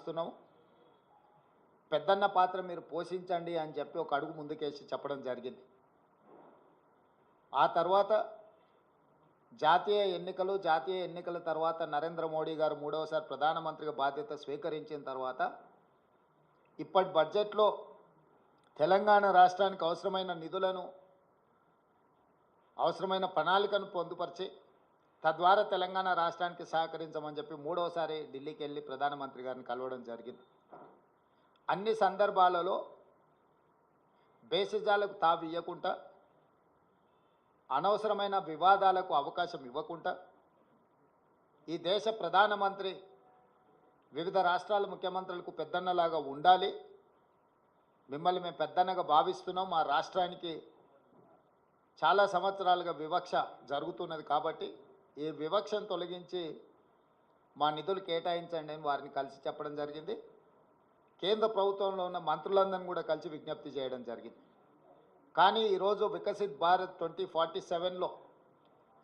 భావిస్తున్నాము. పెద్దన్న పాత్ర మీరు పోషించండి అని చెప్పి ఒక అడుగు ముందుకేసి చెప్పడం జరిగింది. ఆ తర్వాత జాతీయ ఎన్నికల తర్వాత నరేంద్ర మోడీ గారు మూడవసారి ప్రధానమంత్రిగా బాధ్యత స్వీకరించిన తర్వాత ఇప్పటి బడ్జెట్లో తెలంగాణ రాష్ట్రానికి అవసరమైన నిధులను, అవసరమైన ప్రణాళికను పొందుపరిచి తద్వారా తెలంగాణ రాష్ట్రానికి సహకరించమని చెప్పి మూడవసారి ఢిల్లీకి వెళ్ళి ప్రధానమంత్రి గారిని కలవడం జరిగింది. అన్ని సందర్భాలలో బేసిజాలకు తావు ఇవ్వకుండా, అనవసరమైన వివాదాలకు అవకాశం ఇవ్వకుండా, ఈ దేశ ప్రధానమంత్రి వివిధ రాష్ట్రాల ముఖ్యమంత్రులకు పెద్దన్నలాగా ఉండాలి, మిమ్మల్ని మేము పెద్దన్నగా భావిస్తున్నాం, మా రాష్ట్రానికి చాలా సంవత్సరాలుగా వివక్ష జరుగుతున్నది కాబట్టి ఈ వివక్షను తొలగించి మా నిధులు కేటాయించండి అని వారిని కలిసి చెప్పడం జరిగింది. కేంద్ర ప్రభుత్వంలో ఉన్న మంత్రులందరినీ కూడా కలిసి విజ్ఞప్తి చేయడం జరిగింది. కానీ ఈరోజు వికసిత్ భారత్ 2047లో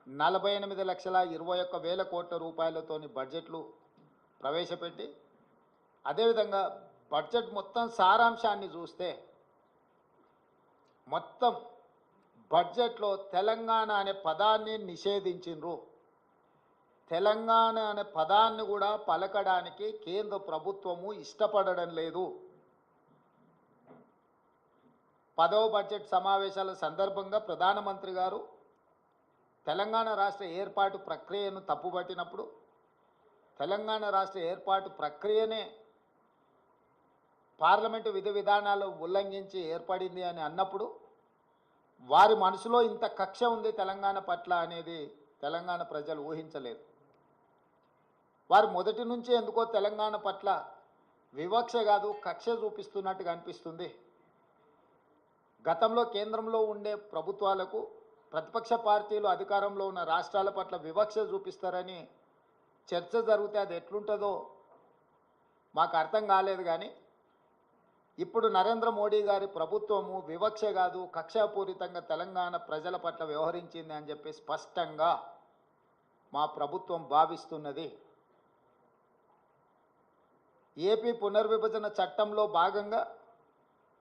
48,21,000 కోట్ల రూపాయలతోని బడ్జెట్లు ప్రవేశపెట్టి, అదేవిధంగా బడ్జెట్ మొత్తం సారాంశాన్ని చూస్తే మొత్తం బడ్జెట్లో తెలంగాణ అనే పదాన్ని నిషేధించిండ్రు. తెలంగాణ అనే పదాన్ని కూడా పలకడానికి కేంద్ర ప్రభుత్వము ఇష్టపడడం లేదు. 10వ బడ్జెట్ సమావేశాల సందర్భంగా ప్రధానమంత్రి గారు తెలంగాణ రాష్ట్ర ఏర్పాటు ప్రక్రియను తప్పుపట్టినప్పుడు, తెలంగాణ రాష్ట్ర ఏర్పాటు ప్రక్రియనే పార్లమెంటు విధి విధానాలు ఉల్లంఘించి ఏర్పడింది అని అన్నప్పుడు వారి మనసులో ఇంత కక్ష ఉంది తెలంగాణ పట్ల అనేది తెలంగాణ ప్రజలు ఊహించలేదు. వారు మొదటి నుంచి ఎందుకో తెలంగాణ పట్ల వివక్ష కాదు కక్ష చూపిస్తున్నట్టుగా అనిపిస్తుంది. గతంలో కేంద్రంలో ఉండే ప్రభుత్వాలకు ప్రతిపక్ష పార్టీలు అధికారంలో ఉన్న రాష్ట్రాల పట్ల వివక్ష చూపిస్తారని చర్చ జరిగితే అది ఎట్లుంటుందో మాకు అర్థం కాలేదు. కానీ ఇప్పుడు నరేంద్ర మోడీ గారి ప్రభుత్వము వివక్ష కాదు కక్షాపూరితంగా తెలంగాణ ప్రజల పట్ల వ్యవహరించింది అని చెప్పి స్పష్టంగా మా ప్రభుత్వం భావిస్తున్నది. ఏపీ పునర్విభజన చట్టంలో భాగంగా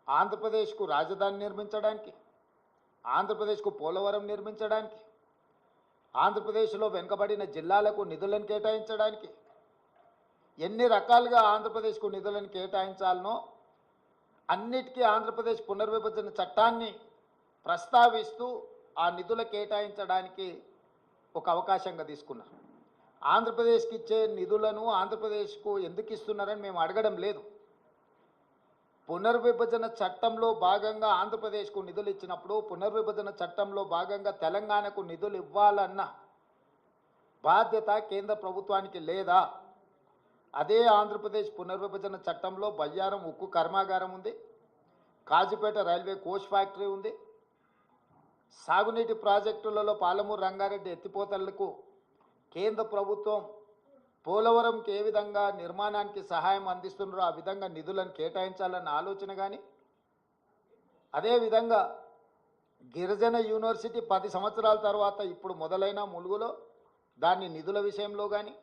ఆంధ్రప్రదేశ్కు రాజధాని నిర్మించడానికి, ఆంధ్రప్రదేశ్కు పోలవరం నిర్మించడానికి, ఆంధ్రప్రదేశ్లో వెనుకబడిన జిల్లాలకు నిధులను కేటాయించడానికి, ఎన్ని రకాలుగా ఆంధ్రప్రదేశ్కు నిధులను కేటాయించాలనో అన్నిటికీ ఆంధ్రప్రదేశ్ పునర్విభజన చట్టాన్ని ప్రస్తావిస్తూ ఆ నిధుల కేటాయించడానికి ఒక అవకాశంగా తీసుకున్నారు. ఆంధ్రప్రదేశ్కి ఇచ్చే నిధులను ఆంధ్రప్రదేశ్కు ఎందుకు ఇస్తున్నారని మేము అడగడం లేదు. పునర్విభజన చట్టంలో భాగంగా ఆంధ్రప్రదేశ్కు నిధులు ఇచ్చినప్పుడు పునర్విభజన చట్టంలో భాగంగా తెలంగాణకు నిధులు ఇవ్వాలన్న బాధ్యత కేంద్ర ప్రభుత్వానికి లేదా? అదే ఆంధ్రప్రదేశ్ పునర్విభజన చట్టంలో బయ్యారం ఉక్కు కర్మాగారం ఉంది, కాజీపేట రైల్వే కోచ్ ఫ్యాక్టరీ ఉంది, సాగునీటి ప్రాజెక్టులలో పాలమూరు రంగారెడ్డి ఎత్తిపోతలకు కేంద్ర ప్రభుత్వం పోలవరంకి ఏ విధంగా నిర్మాణానికి సహాయం అందిస్తున్నారో ఆ విధంగా నిధులను కేటాయించాలన్న ఆలోచన కానీ, అదేవిధంగా గిరిజన యూనివర్సిటీ 10 సంవత్సరాల తర్వాత ఇప్పుడు మొదలైన ములుగులో దాని నిధుల విషయంలో కానీ,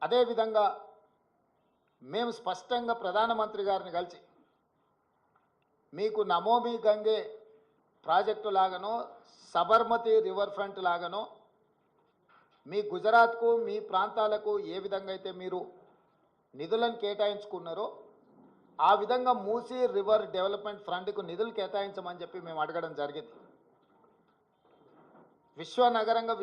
అదేవిధంగా మేము స్పష్టంగా ప్రధానమంత్రి గారిని కలిసి మీకు నమోమి గంగే ప్రాజెక్టు లాగానో సబర్మతి రివర్ ఫ్రంట్ లాగానో మీ గుజరాత్కు మీ ప్రాంతాలకు ఏ విధంగా అయితే మీరు నిధులను కేటాయించుకున్నారో ఆ విధంగా మూసీ రివర్ డెవలప్మెంట్ ఫ్రంట్కు నిధులు కేటాయించమని చెప్పి మేము అడగడం జరిగింది. విశ్వనగరంగా